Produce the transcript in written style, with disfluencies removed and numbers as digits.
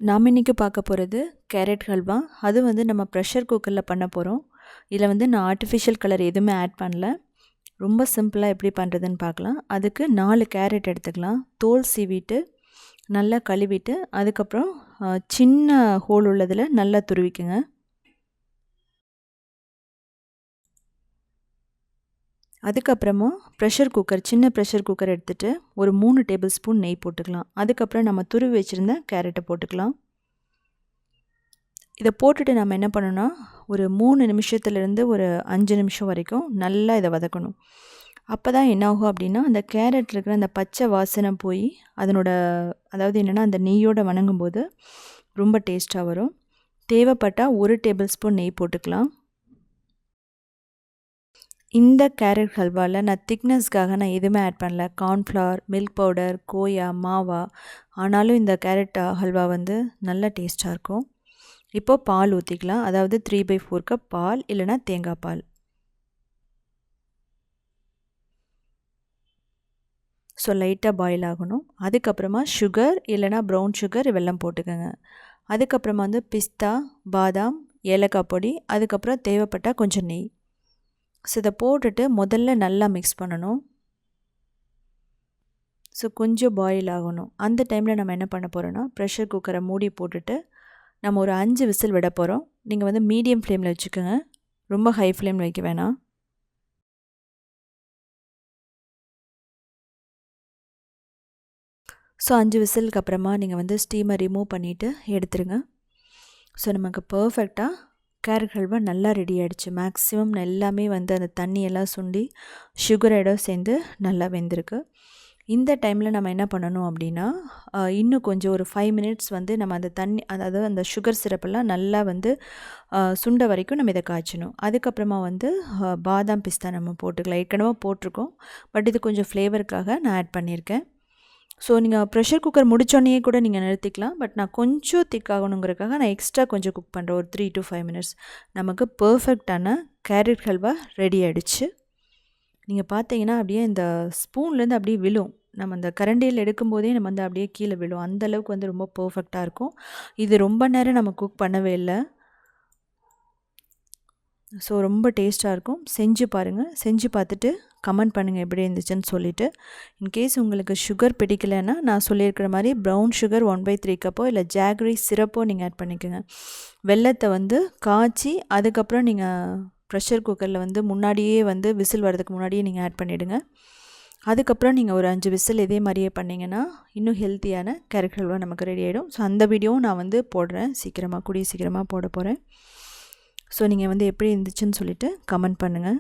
நாம் இன்றைக்கி பார்க்க போகிறது கேரட் ஹல்வா. அது வந்து நம்ம ப்ரெஷர் குக்கரில் பண்ண போகிறோம். இதில் வந்து நான் ஆர்டிஃபிஷியல் கலர் எதுவுமே ஆட் பண்ணல. ரொம்ப சிம்பிளாக எப்படி பண்ணுறதுன்னு பார்க்கலாம். அதுக்கு 4 கேரட் எடுத்துக்கலாம். தோல் சீவிட்டு நல்லா கழுவிட்டு அதுக்கப்புறம் சின்ன ஹோல் உள்ளதில் நல்லா துருவிக்குங்க. அதுக்கப்புறமா சின்ன ப்ரெஷர் குக்கர் எடுத்துகிட்டு ஒரு 3 டேபிள் ஸ்பூன் நெய் போட்டுக்கலாம். அதுக்கப்புறம் நம்ம துருவி வச்சுருந்த கேரட்டை போட்டுக்கலாம். இதை போட்டுட்டு நம்ம என்ன பண்ணணும்னா ஒரு 3 நிமிஷத்துலேருந்து ஒரு 5 நிமிஷம் வரைக்கும் நல்லா இதை வதக்கணும். அப்போ தான் என்னாகும் அப்படின்னா அந்த கேரட்டில் இருக்கிற அந்த பச்சை வாசனை போய் அதாவது என்னென்னா அந்த நெய்யோடு வணங்கும்போது ரொம்ப டேஸ்ட்டாக வரும். தேவைப்பட்டால் 1 டேபிள் ஸ்பூன் நெய் போட்டுக்கலாம். இந்த கேரட் ஹல்வாவில் நான் திக்னஸ்க்காக நான் எதுவுமே ஆட் பண்ணல. கார்ன்ஃப்ளவர், மில்க் பவுடர், கோயா, மாவா. ஆனாலும் இந்த கேரட் ஹல்வா வந்து நல்ல டேஸ்ட்டாக இருக்கும். இப்போது பால் ஊற்றிக்கலாம். அதாவது 3/4 கப் பால் இல்லைனா தேங்காய் பால். ஸோ லைட்டாக பாயில் ஆகணும். அதுக்கப்புறமா சுகர் இல்லைனா ப்ரௌன் சுகர், வெல்லம் போட்டுக்கோங்க. அதுக்கப்புறமா வந்து பிஸ்தா, பாதாம், ஏலக்காய் பொடி, அதுக்கப்புறம் தேவைப்பட்டால் கொஞ்சம் நெய். ஸோ இதை போட்டுட்டு முதல்ல நல்லா மிக்ஸ் பண்ணணும். ஸோ கொஞ்சம் பாயில் ஆகணும். அந்த டைமில் நம்ம என்ன பண்ண போகிறோன்னா ப்ரெஷர் குக்கரை மூடி போட்டுட்டு நம்ம ஒரு 5 விசில் விட போகிறோம். நீங்கள் வந்து மீடியம் ஃப்ளேமில் வச்சுக்கோங்க. ரொம்ப ஹை ஃப்ளேமில் வைக்க வேணாம். ஸோ 5 விசிலுக்கு அப்புறமா நீங்கள் வந்து ஸ்டீமை ரிமூவ் பண்ணிவிட்டு எடுத்துருங்க. ஸோ நமக்கு பர்ஃபெக்டாக கேரட் ஹல்வா நல்லா ரெடி ஆகிடுச்சு. மேக்ஸிமம் எல்லாமே வந்து அந்த தண்ணியெல்லாம் சுண்டி சுகரோட சேர்ந்து நல்லா வெந்திருக்கு. இந்த டைமில் நம்ம என்ன பண்ணணும் அப்படின்னா இன்னும் கொஞ்சம் ஒரு 5 மினிட்ஸ் வந்து நம்ம அந்த தண்ணி அதாவது அந்த சுகர் சிரப்பெல்லாம் நல்லா வந்து சுண்ட வரைக்கும் நம்ம இதை காய்ச்சணும். அதுக்கப்புறமா வந்து பாதாம், பிஸ்தா நம்ம போட்டுக்கலாம். ஏற்கனவே போட்டிருக்கோம், பட் இது கொஞ்சம் ஃப்ளேவருக்காக நான் ஆட் பண்ணியிருக்கேன். ஸோ நீங்கள் ப்ரெஷர் குக்கர் முடித்தோடனே கூட நீங்கள் நிறுத்திக்கலாம். பட் நான் கொஞ்சம் திக்காகணுங்கிறதுக்காக நான் எக்ஸ்ட்ரா கொஞ்சம் குக் பண்ணுறேன். ஒரு 3 to 5 மினிட்ஸ். நமக்கு பர்ஃபெக்டான கேரட் ஹல்வா ரெடி ஆகிடுச்சு. நீங்கள் பார்த்தீங்கன்னா அப்படியே இந்த ஸ்பூன்லேருந்து அப்படியே விழும். நம்ம அந்த கரண்டியில் எடுக்கும்போதே நம்ம வந்து அப்படியே கீழே விழும். அந்தளவுக்கு வந்து ரொம்ப பர்ஃபெக்டாக இருக்கும். இது ரொம்ப நேரம் நம்ம குக் பண்ணவே இல்லை. ஸோ ரொம்ப டேஸ்ட்டாக இருக்கும். செஞ்சு பாருங்கள். செஞ்சு பார்த்துட்டு கமெண்ட் பண்ணுங்கள் எப்படி இருந்துச்சுன்னு சொல்லிவிட்டு. இன்கேஸ் உங்களுக்கு சுகர் பிடிக்கலைன்னா நான் சொல்லியிருக்கிற மாதிரி ப்ரௌன் சுகர் 1/3 கப்போ இல்லை ஜாகரி சிரப்போ நீங்கள் ஆட் பண்ணிக்கோங்க. வெல்லத்தை வந்து காய்ச்சி அதுக்கப்புறம் நீங்கள் ப்ரெஷர் குக்கரில் வந்து முன்னாடியே வந்து விசில் வரதுக்கு முன்னாடியே நீங்கள் ஆட் பண்ணிவிடுங்க. அதுக்கப்புறம் நீங்கள் ஒரு 5 விசில் இதே மாதிரியே பண்ணிங்கன்னா இன்னும் ஹெல்த்தியான கேரட் ஹல்வா நமக்கு ரெடி ஆகிடும். ஸோ அந்த வீடியோவும் நான் வந்து போடுறேன். கூடிய சீக்கிரமாக போட போகிறேன். ஸோ நீங்கள் வந்து எப்படி இருந்துச்சுன்னு சொல்லிவிட்டு கமெண்ட் பண்ணுங்கள்.